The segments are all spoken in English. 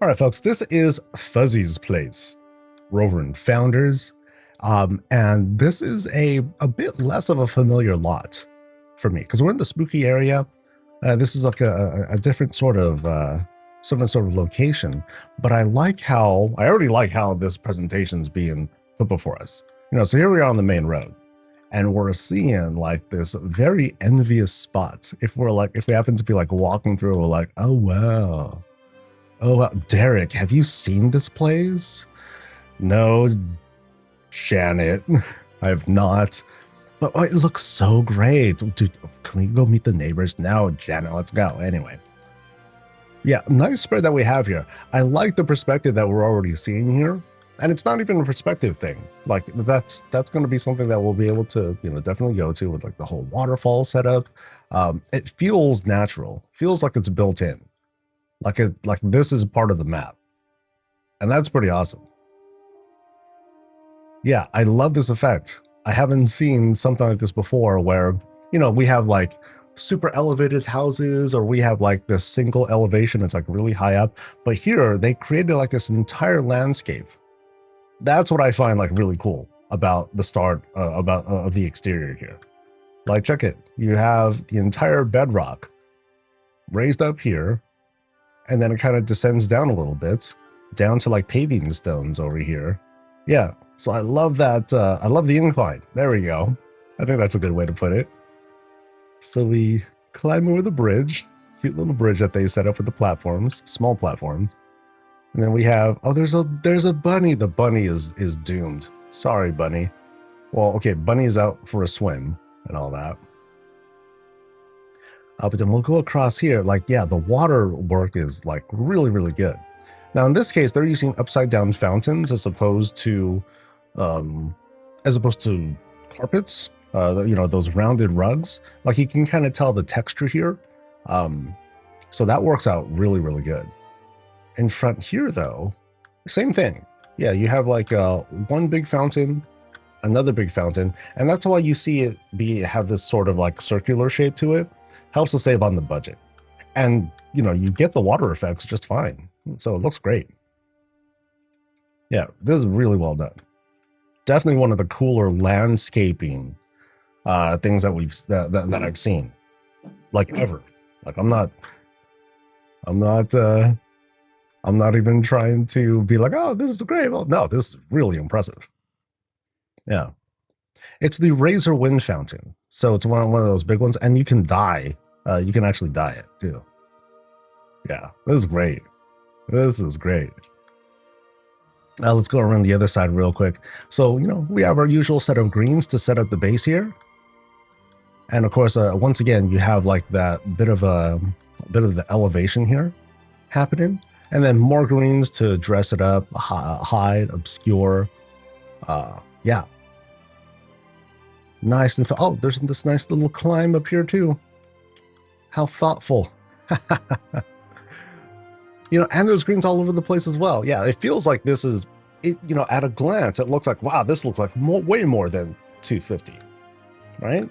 All right, folks, this is Fuzzy's Place, Rover & Founders, and this is a bit less of a familiar lot for me because we're in the spooky area. This is like a different sort of location, but I already like how this presentation is being put before us. So here we are on the main road, and we're seeing like this very envious spot. If we happen to be like walking through, we're like, oh wow. Oh, wow. Derek, have you seen this place? No, Janet, I have not. But it looks so great. Dude, can we go meet the neighbors now, Janet? Let's go. Anyway. Yeah, nice spread that we have here. I like the perspective that we're already seeing here. And it's not even a perspective thing. Like that's going to be something that we'll be able to, definitely go to with like the whole waterfall setup. It feels natural. Feels like it's built in. Like this is part of the map. And that's pretty awesome. Yeah, I love this effect. I haven't seen something like this before where, we have like super elevated houses or we have like this single elevation that's like really high up. But here they created like this entire landscape. That's what I find like really cool about the start of the exterior here. Like, check it. You have the entire bedrock raised up here. And then it kind of descends down a little bit, down to like paving stones over here. Yeah, so I love that. I love the incline. There we go. I think that's a good way to put it. So we climb over the bridge, cute little bridge that they set up with the platforms, small platforms. And then we have, oh, there's a bunny. The bunny is doomed. Sorry, bunny. Well, okay, bunny is out for a swim and all that. But then we'll go across here. Like, yeah, the water work is like really, really good. Now, in this case, they're using upside down fountains as opposed to carpets. Those rounded rugs. Like you can kind of tell the texture here. So that works out really, really good. In front here, though, same thing. Yeah, you have like one big fountain, another big fountain, and that's why you see it have this sort of like circular shape to it. Helps to save on the budget. And, you get the water effects just fine. So it looks great. Yeah, this is really well done. Definitely one of the cooler landscaping things that I've seen. Like ever. Like I'm not even trying to be like, oh, this is great. Well, no, this is really impressive. Yeah. It's the Razor Wind Fountain. So it's one of those big ones, and you can die. You can actually dye it too. Yeah, this is great. This is great. Let's go around the other side real quick. So, we have our usual set of greens to set up the base here. And of course, once again, you have like that bit of the elevation here happening. And then more greens to dress it up, hide, obscure. Yeah. Nice. And oh, there's this nice little climb up here too. How thoughtful. And there's greens all over the place as well. Yeah, it feels like this is, at a glance, it looks like, wow, this looks like way more than 250, right?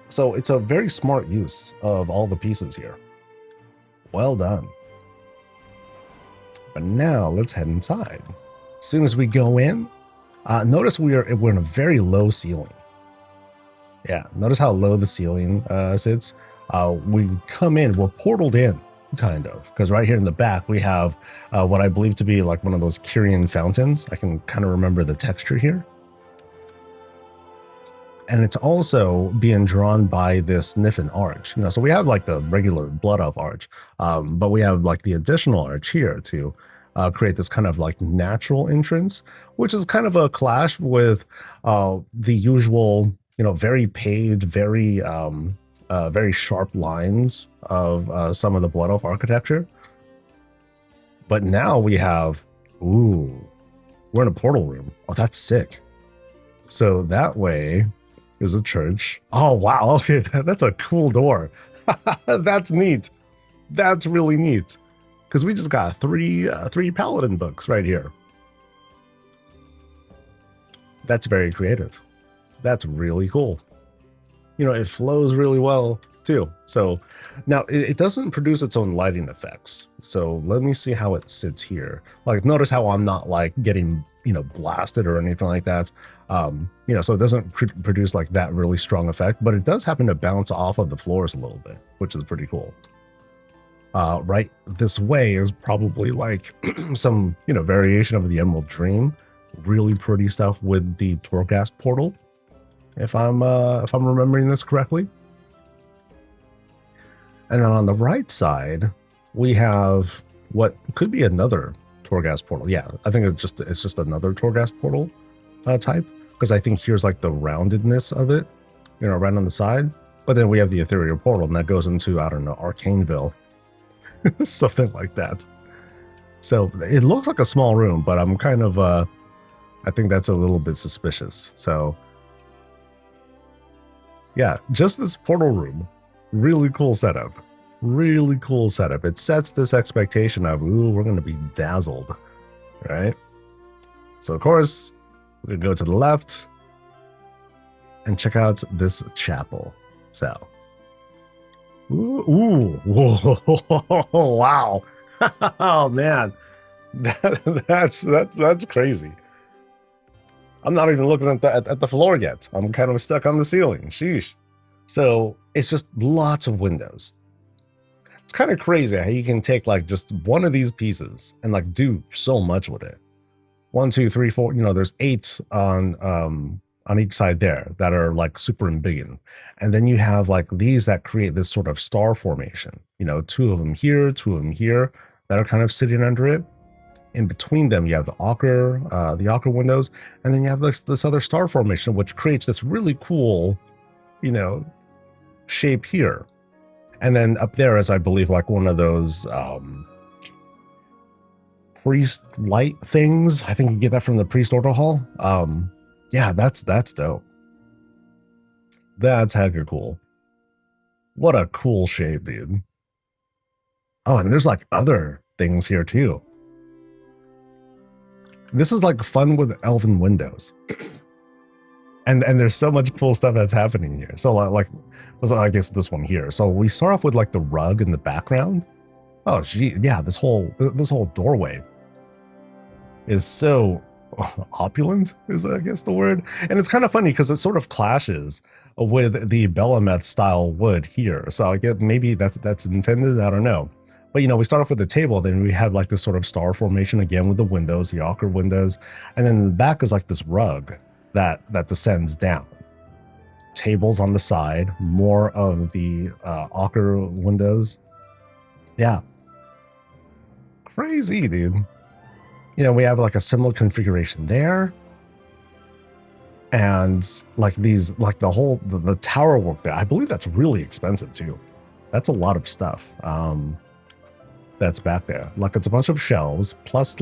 So it's a very smart use of all the pieces here. Well done. But now let's head inside. As soon as we go in, notice we're in a very low ceiling. Yeah, notice how low the ceiling sits. We come in, we're portaled in, kind of, because right here in the back we have what I believe to be like one of those Kyrian fountains. I can kind of remember the texture here. And it's also being drawn by this Niffin arch. So we have like the regular Blood Elf arch, but we have like the additional arch here to create this kind of like natural entrance, which is kind of a clash with the usual, very paved, very sharp lines of some of the Blood Elf architecture. But now we have, we're in a portal room. Oh, that's sick. So that way is a church. Oh, wow. Okay, that's a cool door. That's neat. That's really neat. Because we just got three paladin books right here. That's very creative. That's really cool. It flows really well. too. So now it doesn't produce its own lighting effects. So let me see how it sits here. Like, notice how I'm not like getting, blasted or anything like that. So it doesn't produce like that really strong effect, but it does happen to bounce off of the floors a little bit, which is pretty cool. Right this way is probably like some, variation of the Emerald Dream. Really pretty stuff with the Torghast portal, if I'm remembering this correctly. And then on the right side, we have what could be another Torghast portal. Yeah, I think it's just another Torghast portal type, because I think here's like the roundedness of it, right on the side. But then we have the Ethereal portal, and that goes into, I don't know, Arcaneville, something like that. So it looks like a small room, but I'm kind of I think that's a little bit suspicious. So yeah, just this portal room, really cool setup. Really cool setup. It sets this expectation of, ooh, we're going to be dazzled, right? So of course, we're going to go to the left and check out this chapel. So, ooh, whoa, wow. Oh man, that's crazy. I'm not even looking at the floor yet. I'm kind of stuck on the ceiling. Sheesh. So it's just lots of windows. It's kind of crazy how you can take like just one of these pieces and like do so much with it. 1, 2, 3, 4. There's 8 on each side there that are like super embiggen, and then you have like these that create this sort of star formation. 2 of them here, 2 of them here that are kind of sitting under it. In between them, you have the ochre windows, and then you have this other star formation, which creates this really cool, shape here. And then up there is, I believe, like one of those priest light things. I think you get that from the priest order hall. Yeah, that's dope. That's hecka cool. What a cool shape, dude. Oh, and there's like other things here too. This is like fun with elven windows. And there's so much cool stuff that's happening here. So like I guess this one here. So we start off with like the rug in the background. Oh gee, yeah, this whole doorway is so opulent, is I guess the word. And it's kind of funny because it sort of clashes with the Belemeth style wood here. So I guess maybe that's intended, I don't know. But we start off with the table, then we have like this sort of star formation again with the windows, the ochre windows, and then in the back is like this rug that descends down. Tables on the side, more of the ochre windows. Yeah. Crazy, dude. We have like a similar configuration there. And like these, like the tower work there, I believe that's really expensive too. That's a lot of stuff. That's back there. Like it's a bunch of shelves plus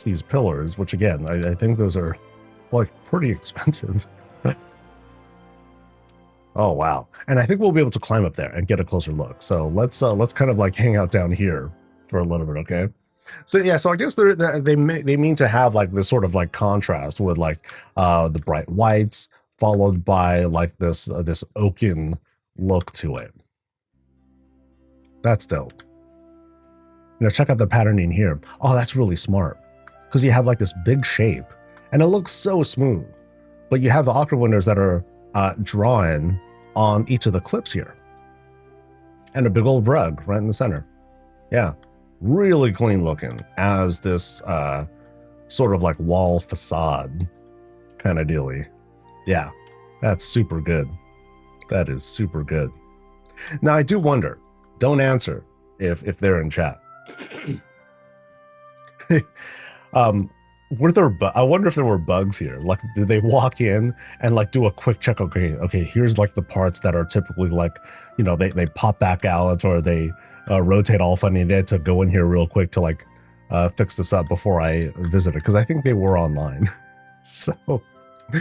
these pillars, which again, I think those are like pretty expensive. Oh wow. And I think we'll be able to climb up there and get a closer look. So let's kind of like hang out down here for a little bit, okay? So yeah, so I guess they mean to have like this sort of like contrast with like the bright whites followed by like this oaken look to it. That's dope. Check out the patterning here. Oh, that's really smart because you have like this big shape and it looks so smooth, but you have the ochre windows that are drawn on each of the clips here and a big old rug right in the center. Yeah, really clean looking as this sort of like wall facade kind of dealy. Yeah, that's super good. That is super good. Now I do wonder, don't answer if they're in chat. I wonder if there were bugs here. Like, did they walk in and like do a quick check? Okay, here's like the parts that are typically like, they pop back out or they rotate all funny. They had to go in here real quick to like fix this up before I visited, because I think they were online. So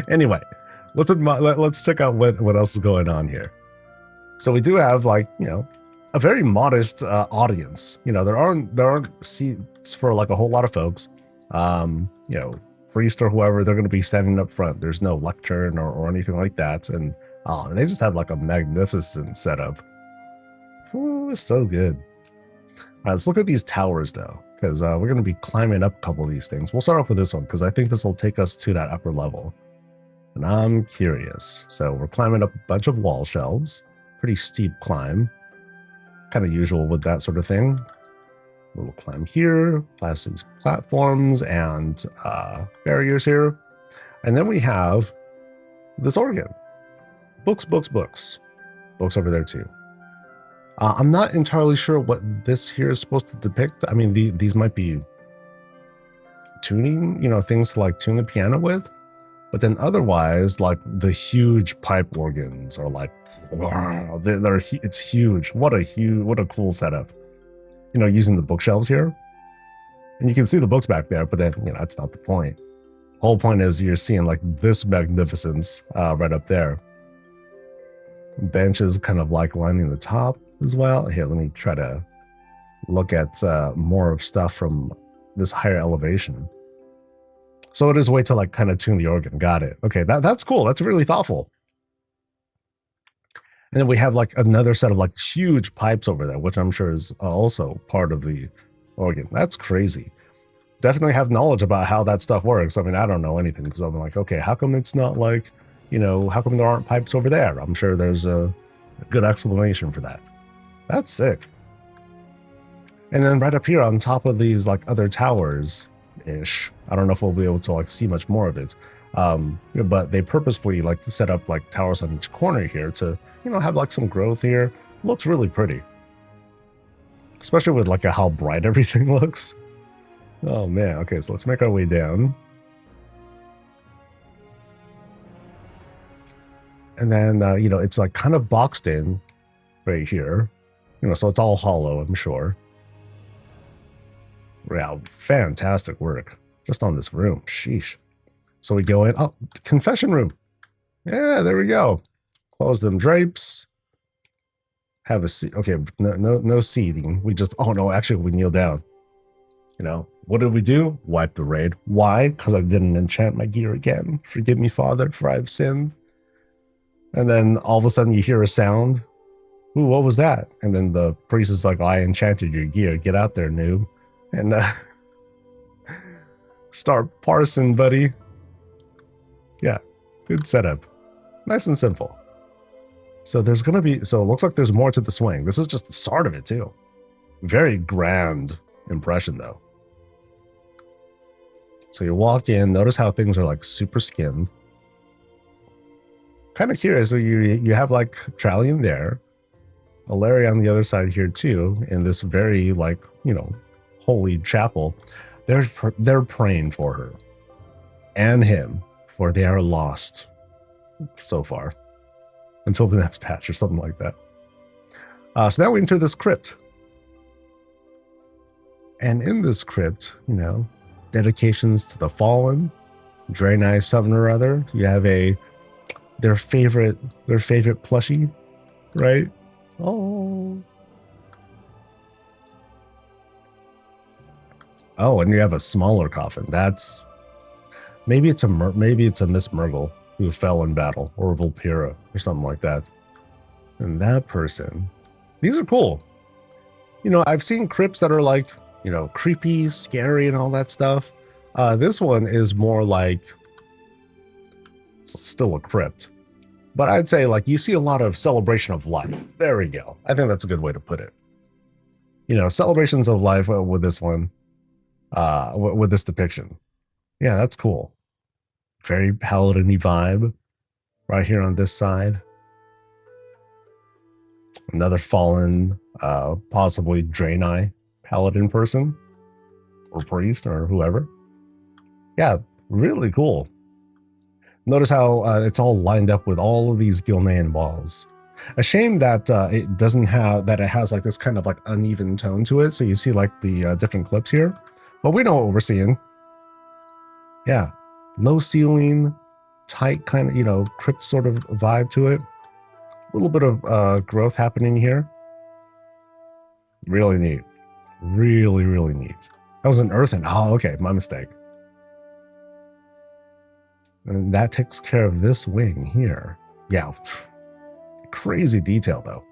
anyway, let's check out what else is going on here. So we do have like, a very modest audience. There aren't seats for like a whole lot of folks. Priest or whoever, they're going to be standing up front. There's no lectern or anything like that. And Oh, and they just have like a magnificent setup. Ooh, so good. All right, let's look at these towers though, because we're going to be climbing up a couple of these things. We'll start off with this one because I think this will take us to that upper level. And I'm curious. So we're climbing up a bunch of wall shelves. Pretty steep climb. Kind of usual with that sort of thing. We'll climb here, past these platforms and barriers here. And then we have this organ. Books, books, books. Books over there too. I'm not entirely sure what this here is supposed to depict. I mean, these might be tuning, things to like tune the piano with. But then otherwise, like the huge pipe organs are like, wow, it's huge. What a cool setup. Using the bookshelves here. And you can see the books back there, but then, that's not the point. The whole point is you're seeing like this magnificence right up there. Benches kind of like lining the top as well. Here, let me try to look at more of stuff from this higher elevation. So it is a way to like kind of tune the organ. Got it. Okay, that's cool. That's really thoughtful. And then we have like another set of like huge pipes over there, which I'm sure is also part of the organ. That's crazy. Definitely have knowledge about how that stuff works. I mean, I don't know anything because I'm like, okay, how come it's not like, how come there aren't pipes over there? I'm sure there's a good explanation for that. That's sick. And then right up here on top of these like other towers-ish, I don't know if we'll be able to like see much more of it. But they purposefully like set up like towers on each corner here to, have like some growth here. Looks really pretty. Especially with like how bright everything looks. Oh man, okay, so let's make our way down. And then, it's like kind of boxed in right here. So it's all hollow, I'm sure. Wow, fantastic work. Just on this room, sheesh. So we go in, oh, confession room. Yeah, there we go. Close them drapes. Have a seat. Okay, no seating. We just, oh no, actually we kneel down. What did we do? Wipe the raid. Why? Because I didn't enchant my gear again. Forgive me, Father, for I've sinned. And then all of a sudden you hear a sound. Ooh, what was that? And then the priest is like, oh, I enchanted your gear. Get out there, noob. And start parsing, buddy. Yeah, good setup. Nice and simple. So there's going to be, so it looks like there's more to the swing. This is just the start of it too. Very grand impression though. So you walk in, notice how things are like super skimmed. Kind of curious, so you have like Trallian there, Alaria on the other side here too, in this very like, holy chapel. They're praying for her and him, for they are lost so far until the next patch or something like that. So now we enter this crypt. And in this crypt, dedications to the fallen, Draenei something or other. You have their favorite plushie, right? Oh, and you have a smaller coffin. That's maybe it's a Miss Murgle who fell in battle, or Vulpera or something like that. And that person, these are cool. I've seen crypts that are like, creepy, scary, and all that stuff. This one is more like, it's still a crypt, but I'd say like you see a lot of celebration of life. There we go. I think that's a good way to put it. Celebrations of life with this one, with this depiction. Yeah, that's cool. Very paladin-y vibe right here on this side. Another fallen, possibly Draenei paladin person or priest or whoever. Yeah, really cool. Notice how it's all lined up with all of these Gilnean walls. A shame that it doesn't have, that it has like this kind of like uneven tone to it. So you see like the different clips here, but we know what we're seeing. Yeah, low ceiling, tight kind of, crypt sort of vibe to it. A little bit of growth happening here. Really neat. Really, really neat. That was an earthen. Oh, okay, my mistake. And that takes care of this wing here. Yeah, Crazy detail though.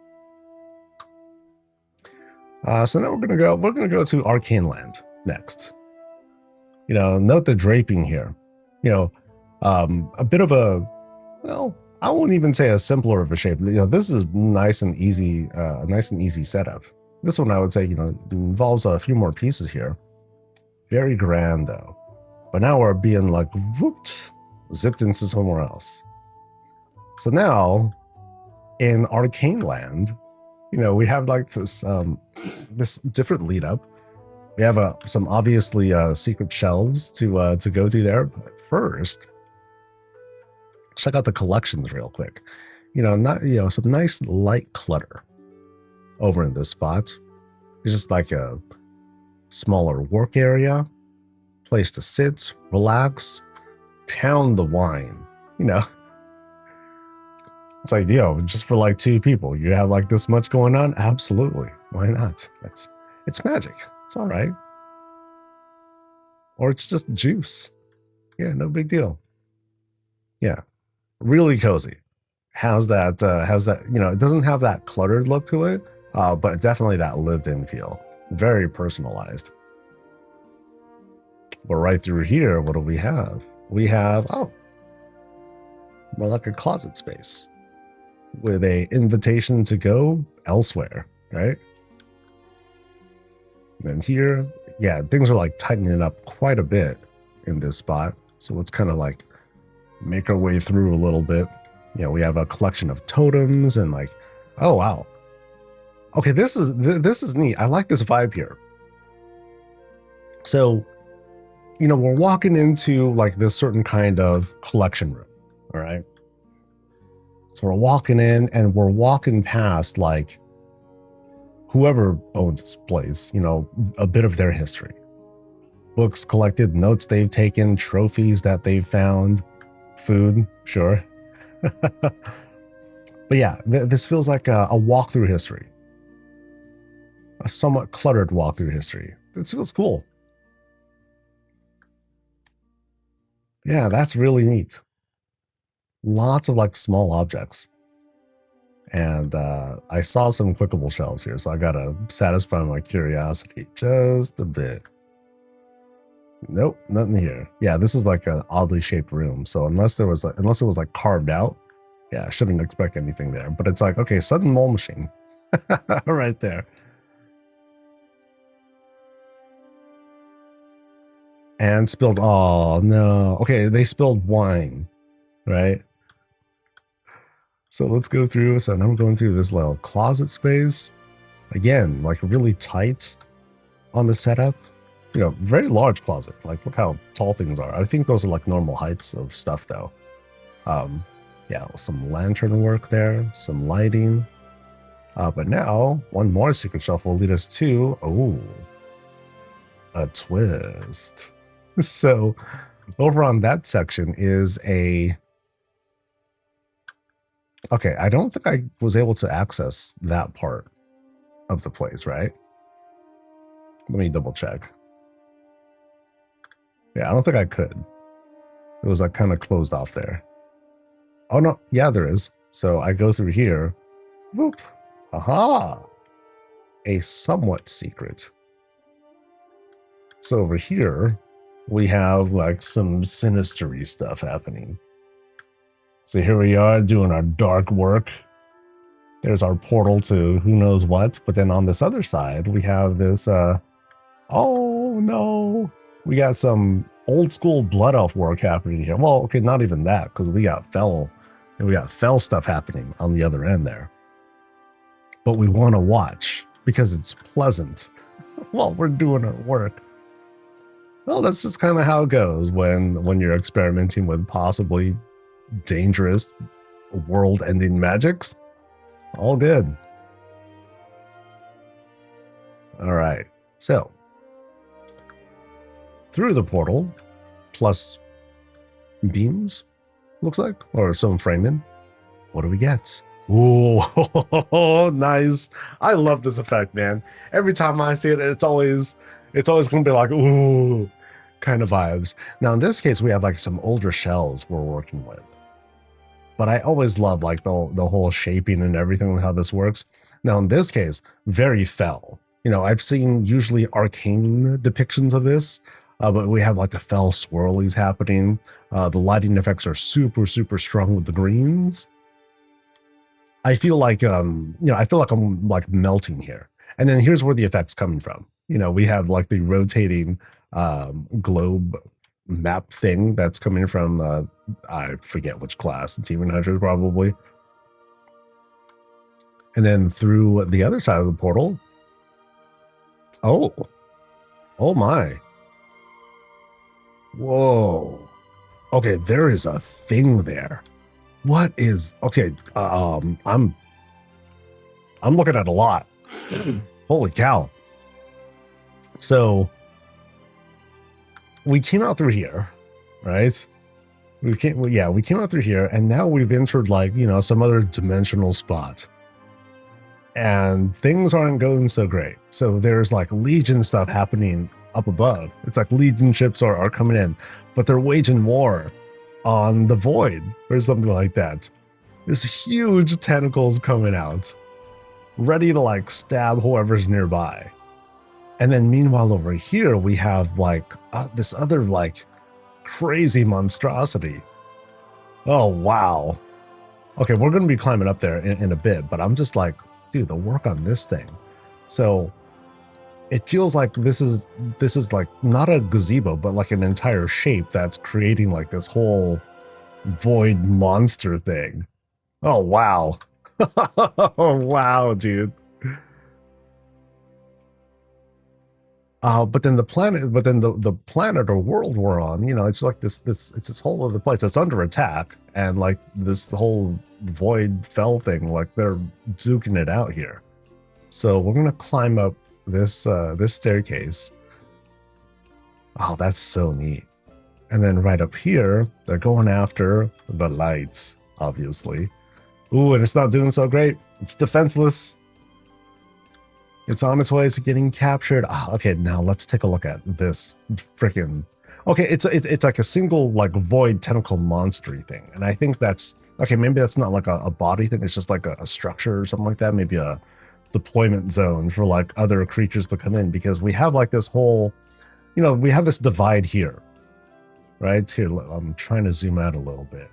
So now we're gonna go to Arcane Land next. You know, note the draping here. You know, a bit of a, well, I won't even say a simpler of a shape. You know, this is nice and easy, a nice and easy setup. This one I would say, you know, involves a few more pieces here. Very grand though. But now we're being like whooped, zipped into somewhere else. So now in Arcane Land, you know, we have like this this different lead up. We have some obviously secret shelves to go through there. But first, check out the collections real quick. You know, some nice light clutter over in this spot. It's just like a smaller work area, place to sit, relax, pound the wine. You know, it's like, yo, just for like 2 people, you have like this much going on. Absolutely, why not? It's magic. It's all right. Or it's just juice. Yeah, no big deal. Yeah, really cozy. Has that, you know, it doesn't have that cluttered look to it, but definitely that lived-in feel. Very personalized. But right through here, what do we have? We have, oh, more like a closet space with a invitation to go elsewhere, right? And then here, yeah, things are like tightening up quite a bit in this spot. So let's kind of like make our way through a little bit. You know, we have a collection of totems and like, oh wow. Okay, this is neat. I like this vibe here. So, you know, we're walking into like this certain kind of collection room, all right? So we're walking in and we're walking past like whoever owns this place, you know, a bit of their history. Books collected, notes they've taken, trophies that they've found, food, sure. But yeah, this feels like a walk through history. A somewhat cluttered walk through history. This feels cool. Yeah, that's really neat. Lots of like small objects. And I saw some clickable shelves here, so I gotta satisfy my curiosity just a bit. Nope, nothing here. Yeah, this is like an oddly shaped room. So unless it was like carved out, yeah, I shouldn't expect anything there. But it's like, okay, sudden mole machine, right there. And spilled. Oh no. Okay, they spilled wine, right? So let's go through. So now we're going through this little closet space. Again, like really tight on the setup. You know, very large closet. Like, look how tall things are. I think those are like normal heights of stuff though. Yeah, some lantern work there, some lighting. But now, one more secret shelf will lead us to, oh, a twist. So over on that section is a, okay, I don't think I was able to access that part of the place, right? Let me double check. Yeah, I don't think I could. It was like kind of closed off there. Oh no, yeah, there is. So I go through here. Whoop. Aha. A somewhat secret. So over here, we have like some sinistery stuff happening. So here we are doing our dark work. There's our portal to who knows what. But then on this other side, we have this, oh no. We got some old school blood elf work happening here. Well, okay, not even that, because we got fell stuff happening on the other end there. But we want to watch because it's pleasant while we're doing our work. Well, that's just kind of how it goes when you're experimenting with possibly dangerous world-ending magics. All good. All right, so through the portal, plus beams, looks like, or some framing. What do we get? Ooh, nice. I love this effect, man. Every time I see it, it's always gonna be like, ooh, kind of vibes. Now in this case, we have like some older shells we're working with. but I always love like the whole shaping and everything and how this works. Now in this case, very fell. You know, I've seen usually arcane depictions of this, but we have like the fell swirlies happening. The lighting effects are super, super strong with the greens. I feel like, I feel like I'm like melting here. And then here's where the effect's coming from. You know, we have like the rotating globe map thing that's coming from, I forget which class, Demon Hunter probably. And then through the other side of the portal, oh my. Whoa. Okay, there is a thing there. What is, okay, I'm looking at a lot. Holy cow. So we came out through here, right? We came out through here, and now we've entered like, you know, some other dimensional spot. And things aren't going so great. So there's like Legion stuff happening up above. It's like Legion ships are coming in, but they're waging war on the void or something like that. This huge tentacles coming out, ready to like stab whoever's nearby. And then meanwhile over here, we have like this other like crazy monstrosity. Oh, wow. Okay, we're going to be climbing up there in a bit, but I'm just like, dude, the work on this thing. So it feels like this is like not a gazebo, but like an entire shape that's creating like this whole void monster thing. Oh, wow. Oh, wow, dude. But then the planet or world we're on, you know, it's like it's this whole other place. It's under attack, and like this whole void fell thing, like they're duking it out here. So we're gonna climb up this staircase. Oh, that's so neat. And then right up here, they're going after the lights, obviously. Ooh, and it's not doing so great. It's defenseless. It's on its way to getting captured. Okay, now let's take a look at this freaking. Okay, it's like a single like void tentacle monstery thing, and I think that's okay. Maybe that's not like a body thing. It's just like a structure or something like that. Maybe a deployment zone for like other creatures to come in, because we have like this whole, you know, we have this divide here, right? Here, I'm trying to zoom out a little bit.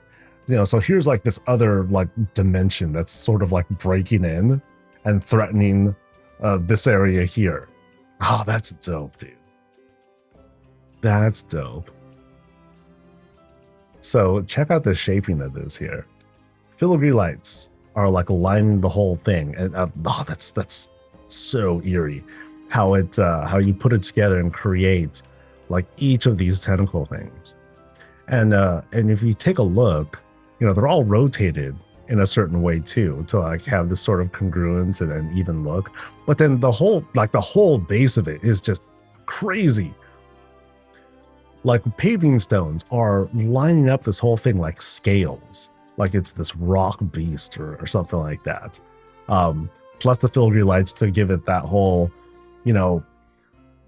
You know, so here's like this other like dimension that's sort of like breaking in and threatening this area here. Oh, that's dope, dude. That's dope. So check out the shaping of this here. Filigree lights are like lining the whole thing, and oh, that's so eerie. How you put it together and create like each of these tentacle things, and if you take a look, you know, they're all rotated in a certain way too, to like have this sort of congruent and an even look. But then the whole base of it is just crazy. Like paving stones are lining up this whole thing like scales, like it's this rock beast or something like that. Plus the filigree lights to give it that whole, you know,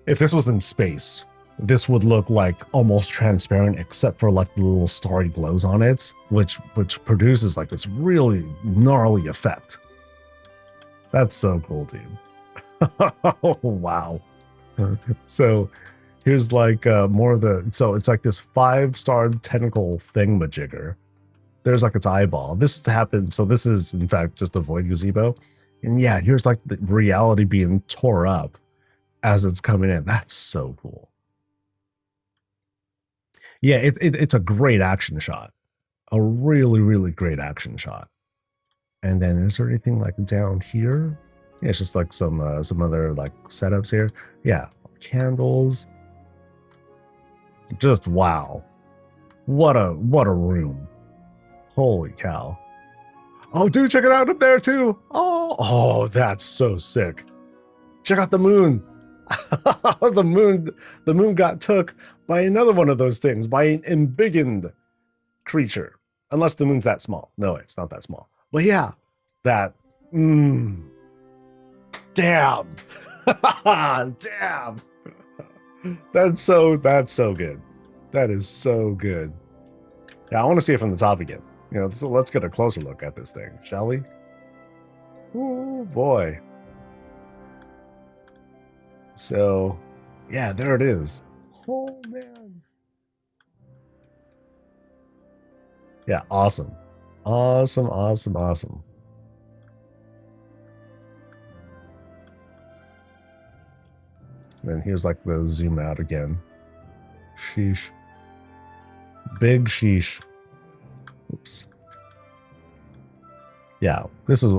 if this was in space, this would look like almost transparent, except for like the little starry glows on it, which produces like this really gnarly effect. That's so cool, dude. Oh, wow. So here's like more of the, so it's like this 5-star tentacle thingamajigger. There's like its eyeball. This happened, so this is in fact just a void gazebo. And yeah, here's like the reality being tore up as it's coming in. That's so cool. Yeah, it's a great action shot. A really, really great action shot. And then is there anything like down here? Yeah, it's just like some other like setups here. Yeah, candles. Just wow. What a room. Holy cow. Oh, dude, check it out up there too. Oh, that's so sick. Check out the moon. The moon got took by another one of those things, by an embiggened creature. Unless the moon's that small. No, it's not that small. But yeah, that. Damn. Damn. That's so good. That is so good. Yeah, I want to see it from the top again. You know, so let's get a closer look at this thing, shall we? Oh boy. So, yeah, there it is. Oh man. Yeah, awesome. Awesome, awesome, awesome. Then here's like the zoom out again. Sheesh. Big sheesh. Oops. Yeah, this is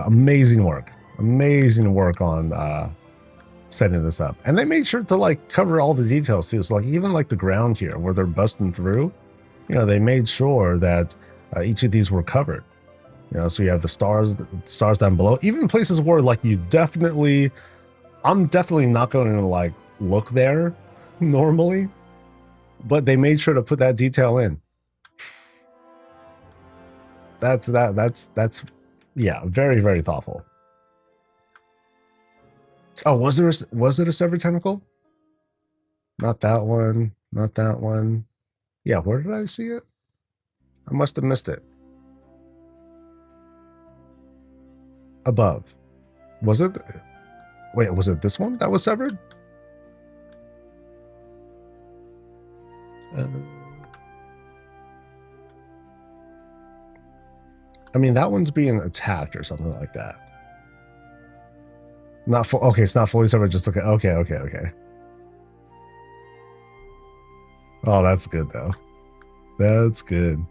amazing work. Amazing work on setting this up. And they made sure to like cover all the details too. So like even like the ground here where they're busting through, you know, they made sure that each of these were covered. You know, so you have the stars down below, even places where like you definitely, I'm definitely not going to like look there normally, but they made sure to put that detail in. That's yeah, very, very thoughtful. Oh, was it a severed tentacle? Not that one, not that one. Yeah, where did I see it? I must have missed it. Above. Was it? Wait, was it this one that was severed? I mean, that one's being attacked or something like that. Not full. Okay, it's not fully severed. Just okay. Okay. Oh, that's good though. That's good.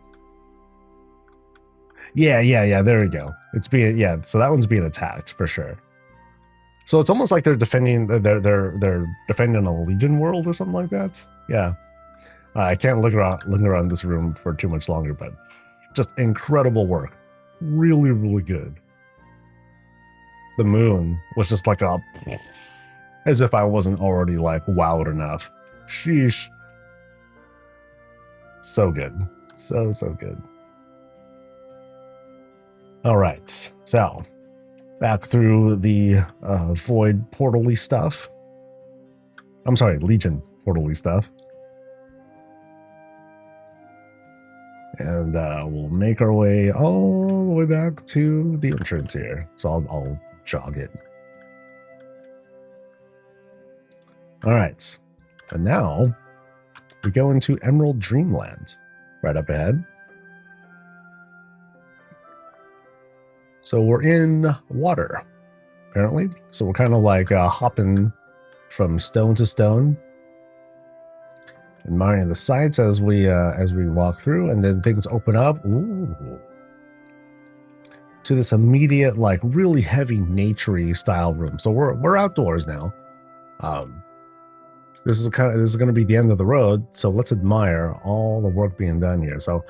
Yeah. There we go. It's being So that one's being attacked for sure. So it's almost like they're defending. They're defending a Legion world or something like that. Yeah. I can't look around this room for too much longer, but just incredible work. Really, really good. The moon was just like as if I wasn't already like wowed enough. Sheesh. So good. So good. All right. So back through the void portal-y stuff. I'm sorry, Legion portal-y stuff. And we'll make our way all the way back to the entrance here. So I'll jog it. All right. And now we go into Emerald Dreamland right up ahead. So we're in water, apparently. So we're kind of like hopping from stone to stone, admiring the sights as we walk through, and then things open up. Ooh, to this immediate, like really heavy naturey style room. So we're outdoors now. This is going to be the end of the road. So let's admire all the work being done here. So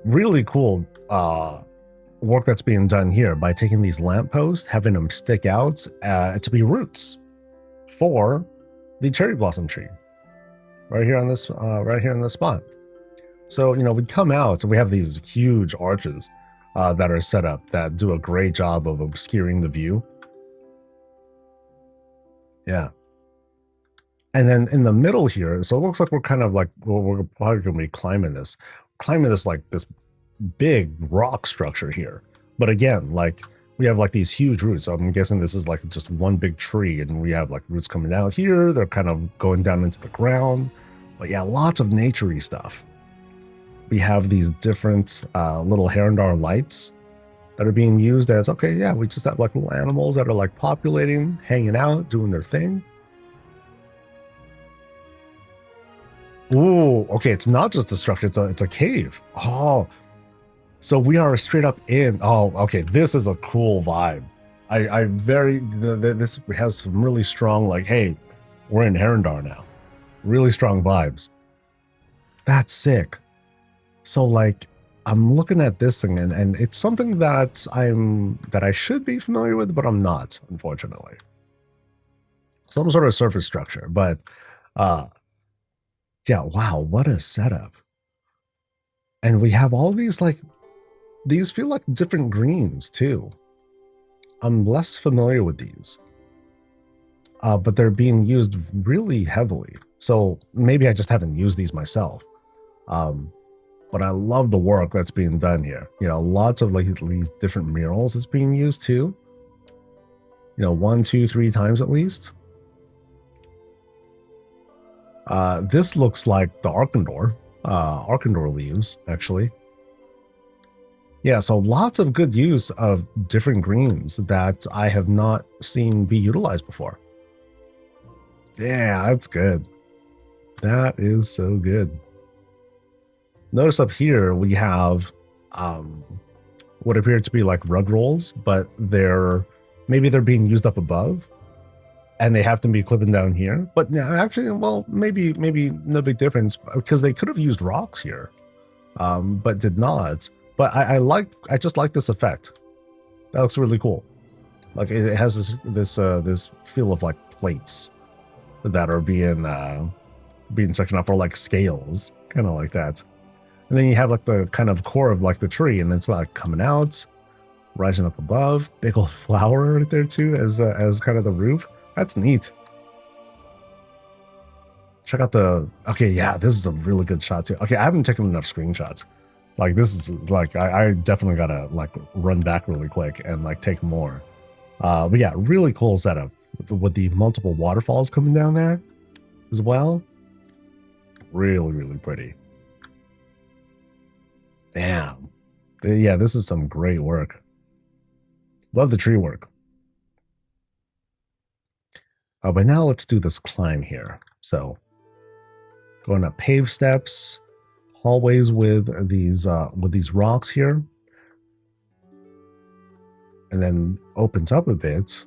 really cool work that's being done here by taking these lampposts, having them stick out to be roots for the cherry blossom tree. Right here on this spot. So, you know, we come out and we have these huge arches that are set up that do a great job of obscuring the view. Yeah. And then in the middle here, so it looks like we're kind of like, well, we're probably going to be climbing this like this big rock structure here. But again, like we have like these huge roots. So I'm guessing this is like just one big tree, and we have like roots coming out here. They're kind of going down into the ground. But yeah, lots of naturey stuff. We have these different little Herondar lights that are being used as, okay, yeah, we just have like little animals that are like populating, hanging out, doing their thing. Ooh, okay, it's not just a structure, it's a cave. Oh, so we are straight up in. Oh, okay, this is a cool vibe. This has some really strong, like, hey, we're in Herondar now. Really strong vibes. That's sick. So like, I'm looking at this thing and it's something that I should be familiar with, but I'm not, unfortunately. Some sort of surface structure, but yeah, wow, what a setup. And we have all these, like, these feel like different greens too. I'm less familiar with these, but they're being used really heavily. So maybe I just haven't used these myself. but I love the work that's being done here. You know, lots of like these different murals that's being used too. You know, 1, 2, 3 times at least. This looks like the Arkandor leaves, actually. Yeah, so lots of good use of different greens that I have not seen be utilized before. Yeah, that's good. That is so good. Notice up here we have what appear to be like rug rolls, but maybe they're being used up above, and they have to be clipping down here. But yeah, actually, well, maybe no big difference, because they could have used rocks here, but did not. But I just like this effect. That looks really cool. Like it has this feel of like plates that are being sectioned off, or like scales, kind of like that. And then you have like the kind of core of like the tree, and it's like coming out, rising up above. Big old flower right there too, as kind of the roof. That's neat. Check out okay, yeah, this is a really good shot too. Okay, I haven't taken enough screenshots. Like this is like, I definitely gotta like run back really quick and like take more. But yeah, really cool setup with the multiple waterfalls coming down there as well. Really, really pretty. Damn. Yeah, this is some great work. Love the tree work. But now let's do this climb here. So going up paved steps, hallways with these rocks here, and then opens up a bit,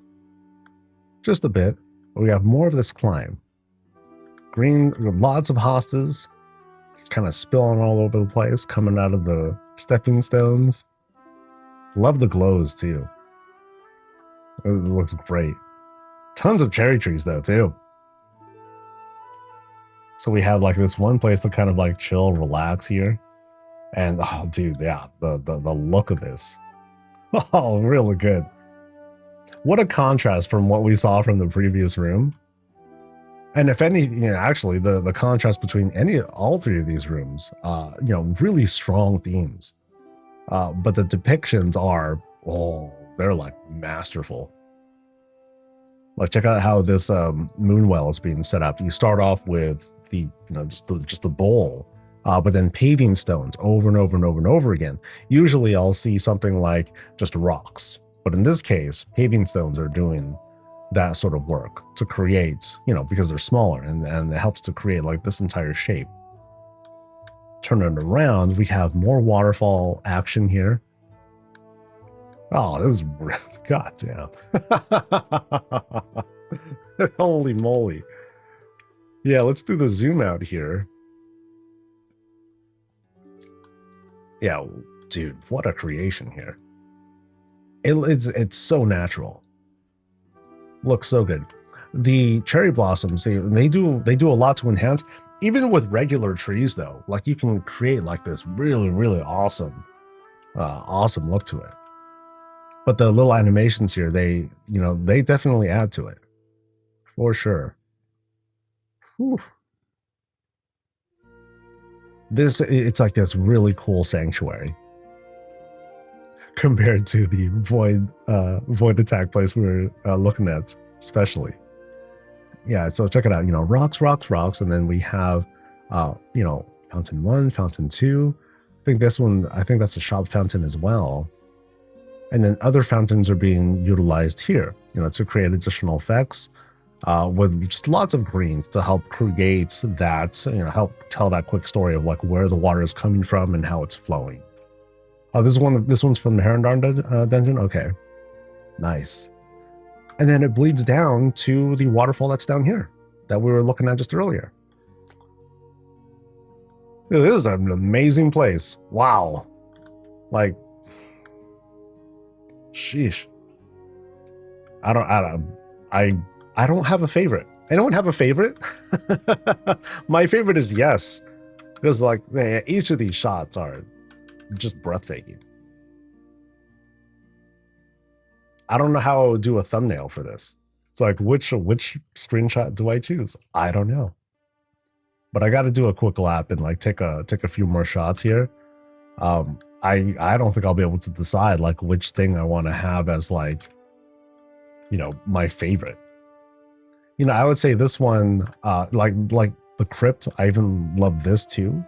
just a bit. But we have more of this climb. Green, lots of hostas. It's kind of spilling all over the place, coming out of the stepping stones. Love the glows too. It looks great. Tons of cherry trees though too. So we have like this one place to kind of like chill, relax here. And oh dude, yeah, the look of this. Oh, really good. What a contrast from what we saw from the previous room. And if any, actually the contrast between all three of these rooms, really strong themes. But the depictions are, they're like masterful. Like check out how this moon well is being set up. You start off with just the bowl, but then paving stones over and over and over and over again. Usually I'll see something like just rocks, but in this case, paving stones are doing that sort of work to create, because they're smaller, and it helps to create like this entire shape. Turn it around, we have more waterfall action here. Oh, this is goddamn. Holy moly. Yeah, let's do the zoom out here. Yeah, dude, what a creation here. It's so natural. Looks so good. The cherry blossoms, they do a lot to enhance. Even with regular trees though, like you can create like this really, really awesome look to it. But the little animations here, they definitely add to it. For sure. Whew. It's like this really cool sanctuary compared to the void attack place we were looking at, especially. Yeah, so check it out. Rocks, and then we have fountain 1, fountain 2. I think that's a shop fountain as well. And then other fountains are being utilized here, to create additional effects, with just lots of greens to help create that, help tell that quick story of like where the water is coming from and how it's flowing. Oh, this one's from the Herondarn dungeon. Okay, nice. And then it bleeds down to the waterfall that's down here that we were looking at just earlier. Dude, this is an amazing place. Wow, like, sheesh. I don't have a favorite. I don't have a favorite. My favorite is yes, because like each of these shots are just breathtaking. I don't know how I would do a thumbnail for this. It's like which screenshot do I choose? I don't know. but I got to do a quick lap and like take a few more shots here. I don't think I'll be able to decide like which thing I want to have as like, you know, my favorite. You know, I would say this one, like the crypt. I even love this too,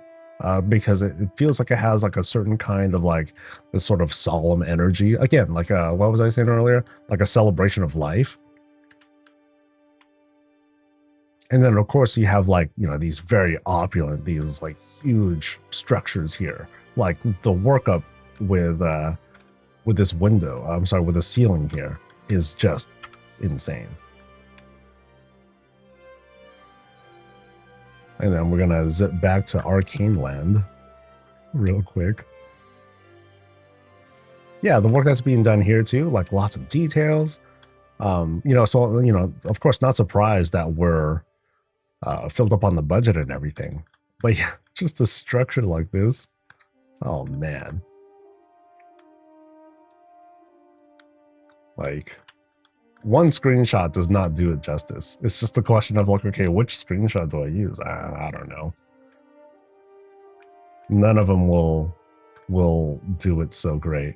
because it feels like it has like a certain kind of like this sort of solemn energy. Again, like what was I saying earlier? Like a celebration of life. And then of course you have like, you know, these very opulent, these like huge structures here. Like the workup with this window, I'm sorry, with the ceiling here is just insane. And then we're gonna zip back to Arcane Land real quick. Yeah, the work that's being done here too, like lots of details. You know, so, you know, of course, not surprised that we're filled up on the budget and everything. But yeah, just a structure like this. Oh man. Like, one screenshot does not do it justice. It's just a question of like, okay, which screenshot do I use? I don't know. None of them will do it so great.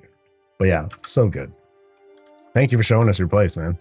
But yeah, so good. Thank you for showing us your place, man.